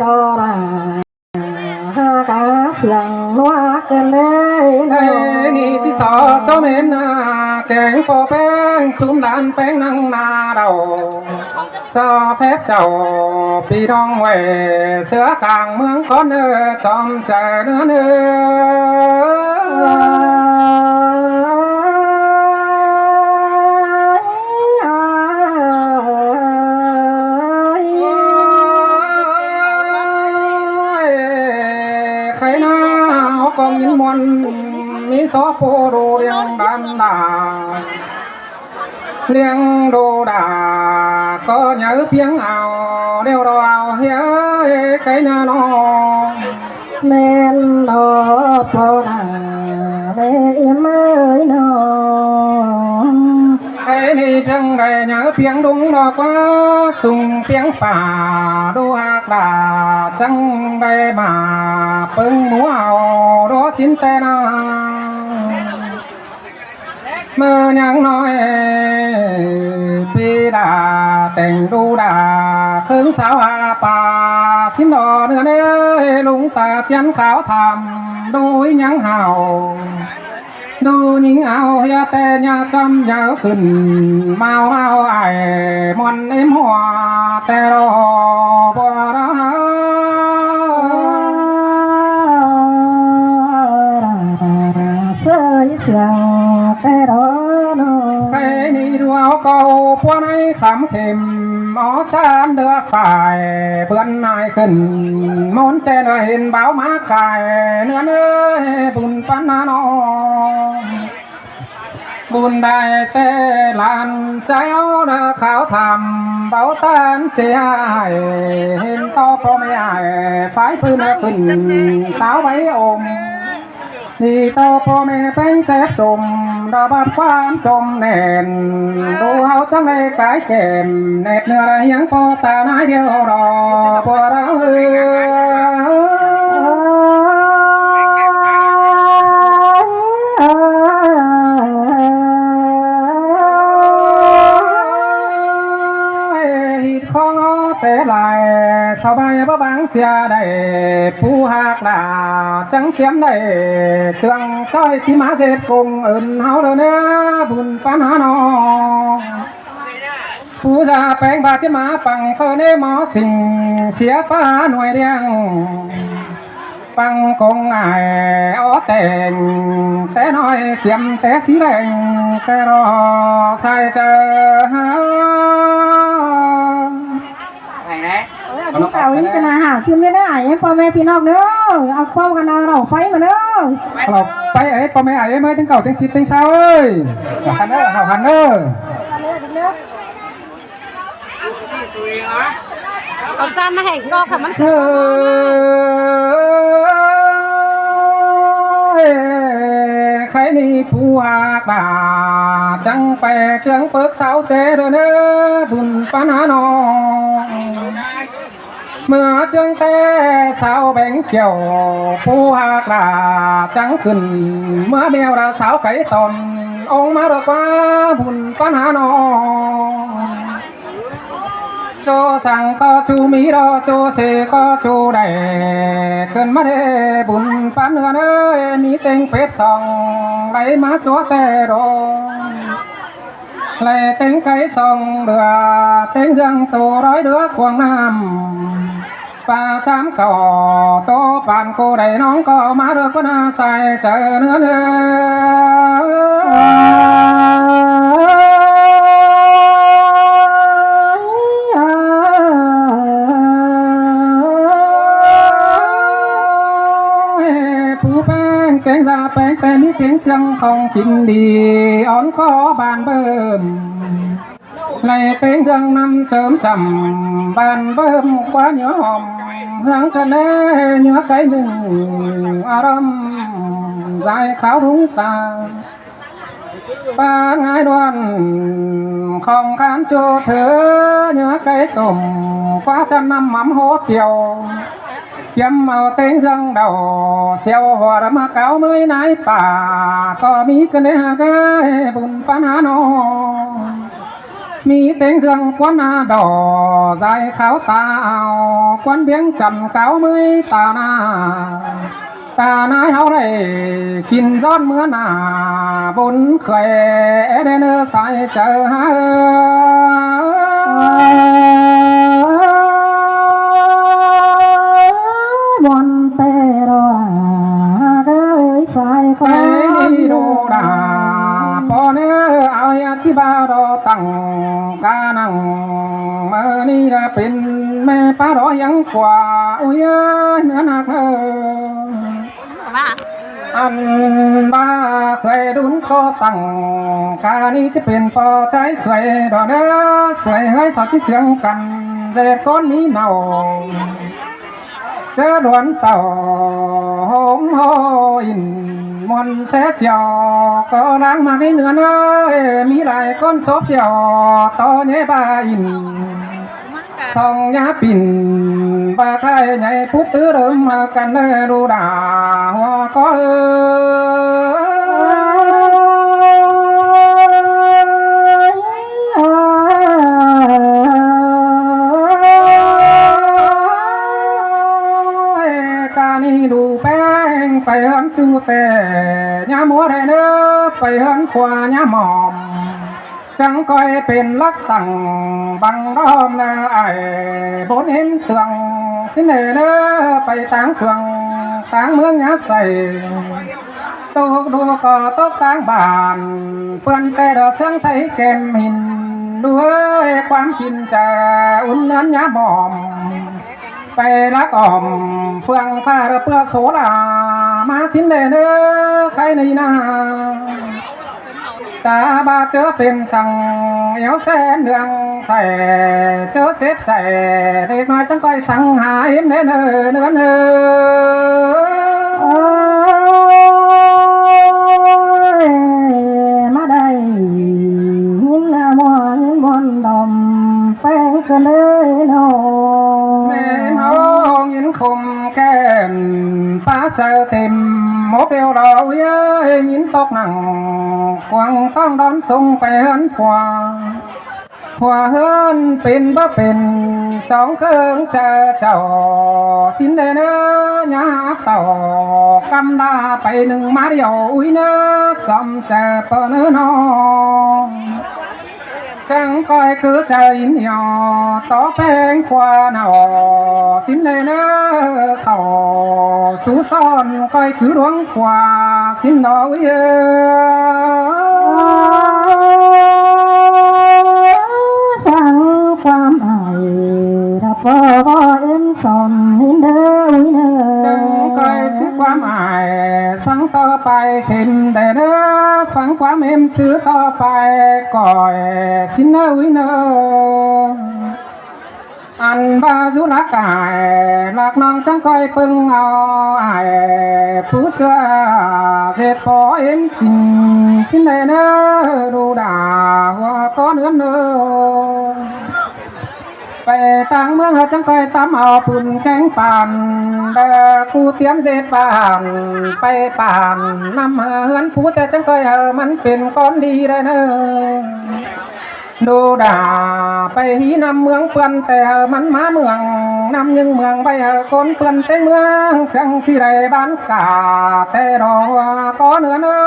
rò rà cá xiềng loa cơn lênนี่ที่สอเจ้าเม่นแกงโปแป้งซุ้มดานแป้งนั่งนาเดาซอเพชรเจ้าปีดองไว้เสือกลางเมืองก้อนเนื้อจอมเจอเนื้อเนื้ใครหน้าก็ยินมวนมีซอโปดูเรียงดันดาเลี้ยงđồ đà có nhớ tiếng ảo đeo đồ ảo hiếu cái nhà nó men đỏ po đà mẹ em ơi nó cái này chẳng đầy nhớ tiếng đúng đó quá sùng tiếng phà đô hạc đà chẳng đầy mà bưng múa ảo đó xin tên mơ nhang nói pi đà tình đu đà khương sao hà bà xin đò nữa nè lũng ta chén khảo thầm đuôi nhang hào đu những áo ya tê nhà cầm nhớ khẩn mau mau ai mòn em hòa tê ro bò đó sơi xiềng tê đó cái ni đua câu qua này khám thềm ó chan đưa phải vươn nai khẩn món chè đời hình báo má cài nữa nơi bùn pan nó bùn đại tê lan trái áo đã khảo thầm báo tan xe hài hình to pro mẹ hài phải phương khẩn táo bấy ôm thì taoพ่อแม่เป็นเจ็บจมดาบัดความจมแน่นดูเอาทั้งในกายเก็มเน็บเนื้อไรยังพอตาหน้าเดียวรอปวดเราหิดของเตะไหลสบายบ่บางเสียได้ผู้หักดาจังเขียมได้เชื่องจ้อยที่มาเสร็จกงอื่นเฮาเด้อเนื้อบุญปัญหาน้องผู้จะแปลงบาดที่มาปังเฟอเนหมอสิ่งเสียป้าหน่วยเรียงปังกงไออ้อแต่งแต่น้อยเจียมแต่สีแดงแต่รอใส่เจอchúng tao ý cái này hả chưa biết đấy emพ่อแม่พี่น้องเด้อเอาป้อมกันเอาเราไปมาเด้อเราไปไอ้พ่อแม่ไอ้ไม่ถึงเก่าถึงสิบถึงเศร้าเอ้ยหันเด้อหันเด้อcòn cha mà hẹn con phải mấtใครนี่ผู้หากบ่าจังไปเชียงเปิกสาวเจเด้อเด้อบุญปัญหาน้องเมื่อเชียงแต่สาวแบงเขียวผู้หากบ่าจังขึ้นเมื่อเมียวราสาวไก่ตอนองมาดอกว่าบุญปัญหาน้องโจสั่งก็จูมีรอโจเสก็จูได้เกินมาเดบุญปันเนื้อเอ้ยมีเต็งเป็ดสองไหลมาจัวแต่รอไหลเต็งไก่สองเดือเต็งยังตัวร้อยเดือควงน้ำป่าช้ำก่อโตปานกูได้น้องก็มาเดือก็น่าใส่เจอเนื้อเนื้อแกงซาแป้งแต่มีเสียงจังของกินดีอ่อนก็บานเบิ่มในเต็งจังน้ำเสริมจำบานเบิ่มกว่าเนื้อหอมหลังทะเลเนื้อไก่หนึ่งอารมณ์ใจขาวรุ้งตาปลาง่ายดวนของขานโจเธอเนื้อไก่ต้มกว่าจะนำหม่ำโหเตียวkiếm màu tên răng đầu xeo hòa đám cáo mới nái bà có mi cái này cái bùn pan há nó มีtiếng dương quán đỏ dài kháo tao quán biếng trầm cáo mới ta nói háo đây kín giót mưa nà vốn khỏe đến sai chờ ha buồn tê rồi đời sai đi đồ đà bỏ nơ ao ya chi ba đồ tặng ca năng mơ ni ra pin mẹ pa đó yang qua ôi nữa nạc anh ba khơi đun có tặng ca ni chỉเป็นพอใจเคยดอกเด้อสวยให้สาวที่เถียงกันเด็กคนนี้เนาเจอดวนเต่าหอมหอินมนเสียเจียวก็ล้างมาให้เนื้อเน้อมีหลายก้นซบเจียวต่อเนี้ยบาอินสองยาปิ่นบาไทยใหญ่พุทธเริ่มมากันเนรูดาหัวก็ดูแป้งไปหันจูแต่ยามัวได้เนื้อไปหันขวายาหมอมจังก้อยเป็นลักตั้งบังรอมเนื้อไอ้บนเห็นเสื่องสิเนื้อไปต่างเฟืองต่างเมืองยาใส่ตกดูก็ตกต่างบ้านเปื้อนแต่ดอกเสื่องใส่เกมหินด้วยความขินจะอุ่นนั้นยาหมอมไปรักอ่อมเฟืองฟ้าเพื่อโสดามาสินเดเนอใครในนาตาบาเจอเป็นสั่งเอวแสนเดืองใส่เจอเซฟใส่เด็กน้อยจังก้อยสั่งหาเอ็มเนอเนื้อเนื้อมาได้ยินละมัวยินบนดมแป้งกันเลยโนยินคมแก้มป้าเจอเต็มหมกเดียวเรายินตกหนังควงต้องดอนส่งไปเฮินขวาหัวเฮินเป็นบ่เป็นจ้องเครื่องเจอเจ้าสินเดเนยาเต่ากำดาไปหนึ่งมาเดียวอุ้ยเนจอมเจอเปิดเนื้อนองจังก้อยคือใจเหนียวต่อแพงควานอสินเลยเนอเขาสู้ซ่อนก้อยคือหลวงควาสินนอเยฟังความอายรับบ่เอ็มสอนนินเด้อวิเนอจังก้อยถือความอายสั่งต่อไปเข็มได้เด้อฟังความเอ็มถือต่อไปก้อยสินเนอวิเนออันบาสุรักกายหลักน้องจังก้อยปึงเอาไอ้ผู้เจ้าเสร็จพอเอ็มสินเนอดูด่าหัวก้อนเนื้อเนอไปต่างเมืองจังก้อยตามเอาปุ่นแกงป่านเด้อกูเตรียมเสร็จป่านไปป่านนำเฮือนผู้แต่จังก้อยมันเป็นก้อนดีได้เนอดูด่าไปหีนำเมืองเปื่อนแต่มันมาเมืองนำยังเมืองไปคนเปื่อนแต่เมืองจังที่ไรบ้านกาแต่รอก็เนื้อเนื้อ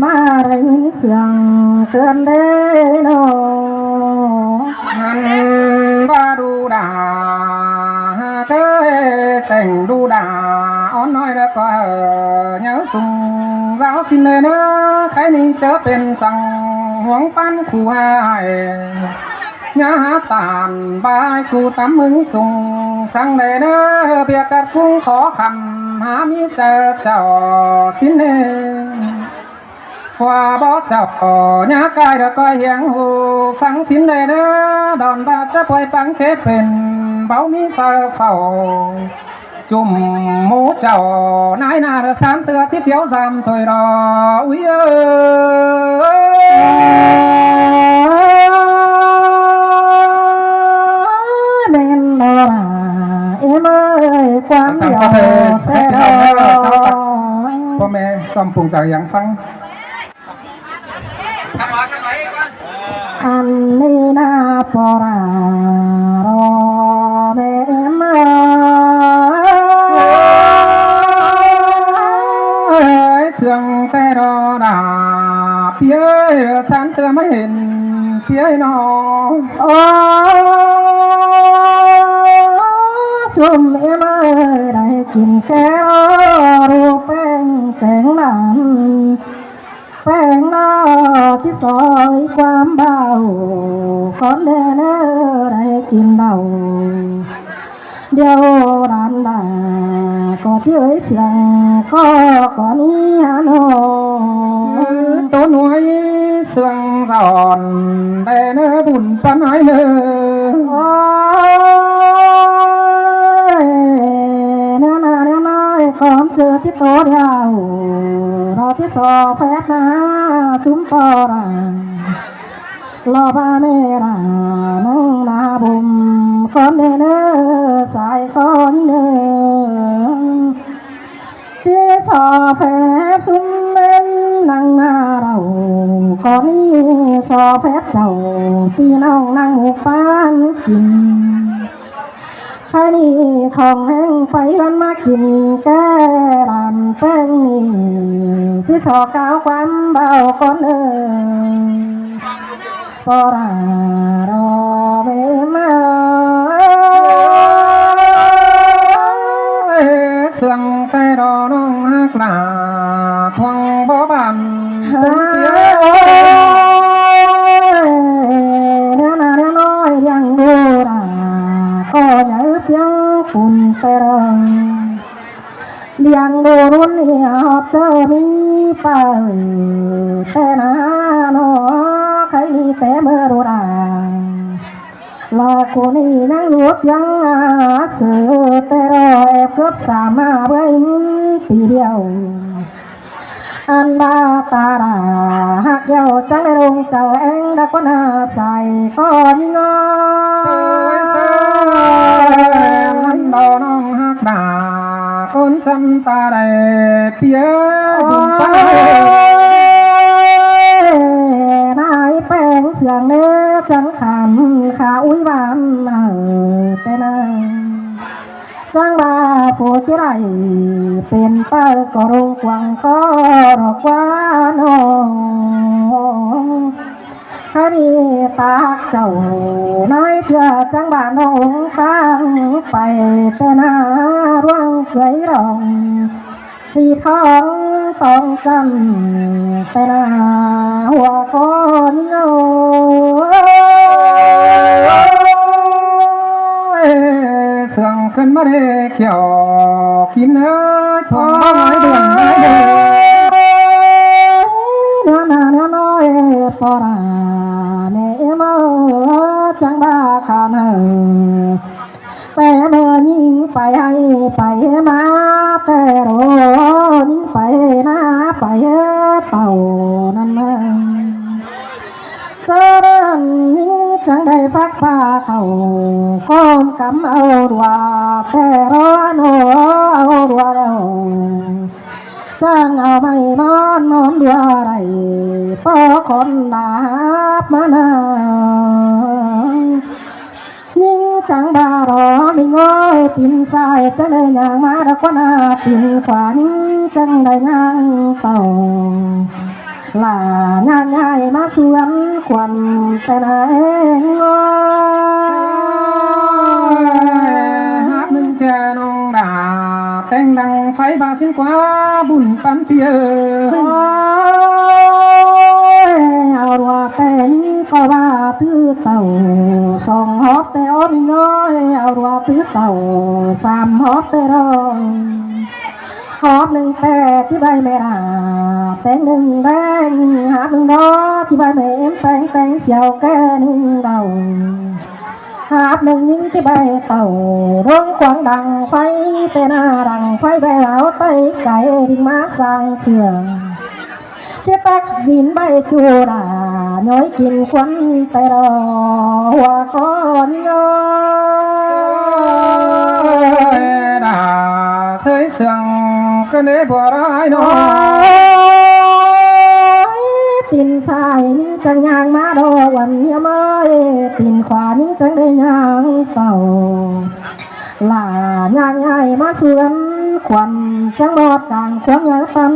มาได้ยินเสียงเกินเด้โนหันว่าดูด่าเจ้แต่งดูด่าอ้อนน้อยแล้วก็เนื้อสุ่มเราสินเนอใครนี่เจอเป็นสั่งห่วงปั้นขู่หายยาตานบายกูตามมึงส่งสั่งเนอเบียกัดกุ้งขอคำหามีเจอเจ้าสินเนว่าบ่เจ้ายากายแล้วก็เหียงหูฟังสินเนอดอนบาจะปล่อยปังเชเป็นเบามีเฝ้าจุ่มหมูเจ้านายนาเดือสามเตือที่เดียวจำถอยรออุ้ยเมนโนราเอ็มความเดียวเสดอพ่อแม่จอมปรุงจากอย่างฟัง ปอรารอเบมเสื่องแต่รอดาเพียสันเตือไม่เห็นเพียนอ โอ้ซุ่มเอ็มได้กินแก้วรูปแป้งแกงนั้นแป้งนอที่ซอยความเบาก่อนเดินได้กินเบาเดียวดันดาก็เที่ยวเสียงก็ก่อนนี้ฮะโน ตัวหน่วยเสื่องสอนได้เนื้อบุญปันหายเนื้อ โอ้ยเนื้อนาเนื้อน้อยก่อนเจอที่โตเดียวเราที่สอแพทย์นาชุมปอรารอบ้าเมรานังนาบุมก่อนเนื้อสายก่อนเนื้อที่สอแพทย์ชุมเล่นนังนาเราก่อนนี้สอแพทย์เจ้าพี่น้องนั่งหมู่บ้านกินใครนี่ของแห้งไปกันมากินแก้รำแป้งนี่ที่สอก้าวความเบาก่อนปอรารอเบมาเสื่องแต่รอน้องฮักลาทวงบ่บัน เฮ้ยเนื้อนาเนื้อน้อยยังดูราก็ใหญ่เพียงฝุ่นเตรังเลี้ยงดูรุ่นเหี่ยวเจอมีไปแต่นาโนใครมีแต่เมื่อดูราลากูนี่นั่งรวบยังเสือแต่รอแอบเกือบสามมาเบิ้งปีเดียวอันดาตาราหักเดียวจังได้ลงเจอเองดักว่านาใส่ก็มีงอ มันดอน้องฮักดาคนจำตาได้เปียบุญปัน นายแป้งเสียงเนื้อจังขันขาอุ้ยบานแต่นายจังบาผู้ที่ไรเป็นเป้าก็รงกวังก็รอกว่าน้องคดีตาเจ้านายเถื่อจังบาน้องตั้งไปแต่นาร่วงเกยรองที่ท้องต้องกันแต่นาหัวก้อนเงาเสื่องขึ้นมาได้เกี่ยวกินเนื้อทองบ้าไม้เดือนไม้เดือน เนื้อนาเนื้อน้อยปอราเนเมอจังบ้าขานาแต่เมื่อยิงไปให้ไปมาแต่โรยิงไปนะไปเป่านั่นมาเจริญยิงจังได้พักป่าเขาก้มกำเอาดัวแต่รอโนเอาดัวแล้วจ้างเอาไม่มอนนอนดัวไรป้อคนดาบมานายิ่งจังบารอมีง้อยตินสายจะได้ยางมาดักว่านาตินขวานิ่งจังได้ยางเต่าลางานง่ายมาสวนควันแต่ไหนงอ ฮักหนึ่งเจน้องดาแต่งดังไฟบาสินกว่าบุญปันเปีย เอาว่าแต่นี้ก็ว่าตื้อเต่าสองฮอตแต่อ้อมง้อยเอาว่าตื้อเต่าสามฮอตแต่ร้องฮอตหนึ่งแต่ที่ใบไม่ราแต่หนึ่งแดงหาหนึ่งดอที่ใบไม่เอ็มแต่งเสียวแก่หนึ่งเต่าหาบหนึ่งยิงที่ใบเต่าร้องขวางดังไฟแต่หน้าดังไฟใบเหลาไตไก่ดิ่งมาสร้างเสื่อเจ็บปักดินใบจูราน้อยกินควันแต่รอหัวก้อนเงา ดาเสยเสื่องก็เลยบ่ร้ายน้อ ตินสายนิ่งจังยางมาดอวันเนียมา ยตีนขวายิ่งจังได้ย่างเต่าหล่าย่างใหญ่มาสวนขวัญจังบอดกลางขวางใหญ่ตัน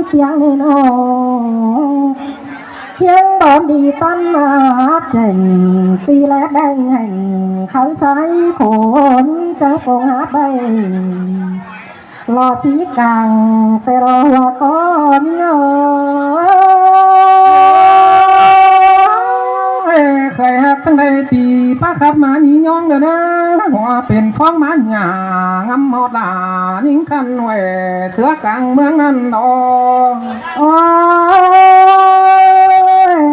เพียงในนอเพียงบอนดีตันมาเจ๋งตีแลแดงแห่งเขาใช้โขนจังโปงหาใบรอสีกลางแต่รอหัวก้อนเงย เคยหักทั้งใดตีป้าขับมานีย่องเด้อนะหัวเป็นฟ้องมันหยางำหอดลายิงกันแหวเสือกลางเมืองนั่นดอก โอ้ย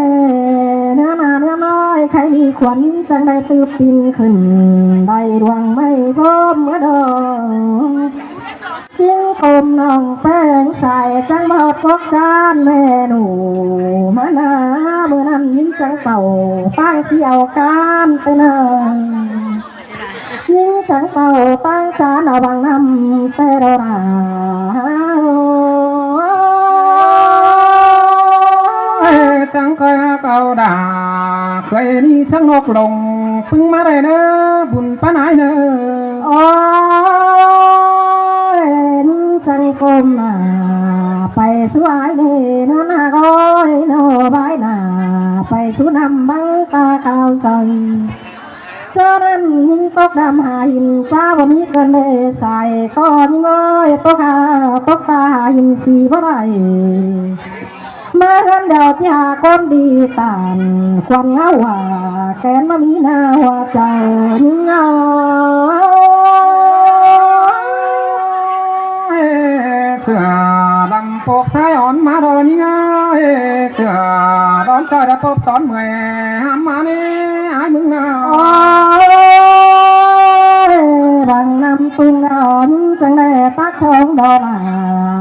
เนื้อนาเนื้อน้อยใครมีขวัญจังได้ตืบปินขึ้นได้ดวงไม่ส้มเมื่อดองจิ้งกลมน้องแป้งใส่จังบอดพกจานแม่หนูมานาเมื่อนั้นยิ่งจังเป่าตั้งเสียวการไปนานยิ่งจังเป่าตั้งจานเอาบางน้ำแต่เราหา จังเคยหักเอาด่าเคยนี่สังนกลงพึ่งมาได้เนอบุญป้าไหนเนอ โอ้ยนิ่งจังกลมน่ะไปสวยนี่นอนนาก้อยนอบายน่ะไปสู่นำบังตาขาวใสเจ้านั้นยิ่งตกดำหาหินเจ้าบ่มีเกินเลยใส่ก้อนยิ่งอ้อยตกหาตกตาหาหินสีบ่ได้มาเฮือนเดียวที่หาคนดีตานควันเงาว่าแกนมามีหน้าหัวใจยิ่งเงา เสือดำปกสายอ่อนมาโดนนี่ไงเสือร้อนใจดำปกตอนเมื่อยห้ามมานี่หายมึงนะ โอ้ยบังนำตุงนอนจังได้ตักทองดอก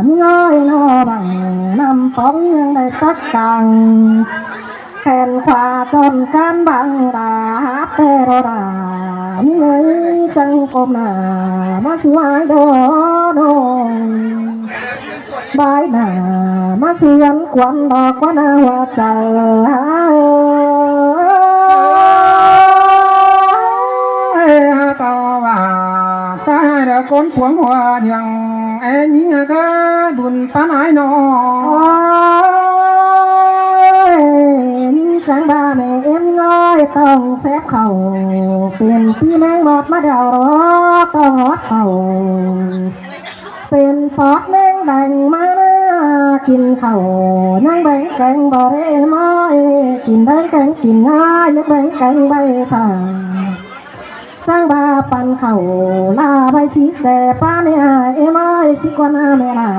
มีน้อยนอบังนำป้องยังได้ตักกังแขนขวาจนการบังดาเตโรดามีเงยจังกบหน้ามาสวยโดโดบายหน้ามาเสียนควันดอกว่านาหัวใจ เต่าว่าใช่เด็กคนขวงหัวยังเอ็นยิงก็บุญป้าไหนนอ โอ้ยนิ่งจังบ้าแม่เอ็มน้อยต้องแซบเข่าเป็นพี่แมงหมดมาเดารอต้องหดเข่าเป็นปอดแมงแบ่งมากินเข่านั่งแบ่งแกงบ่ได้ม้อยกินแบ่งแกงกินง่ายนึกแบ่งแกงใบทางจังบ้าปันเข่าลาใบสีแต่ป้าเนี่ยเอ็มอ้อยสิกว่านาเมลา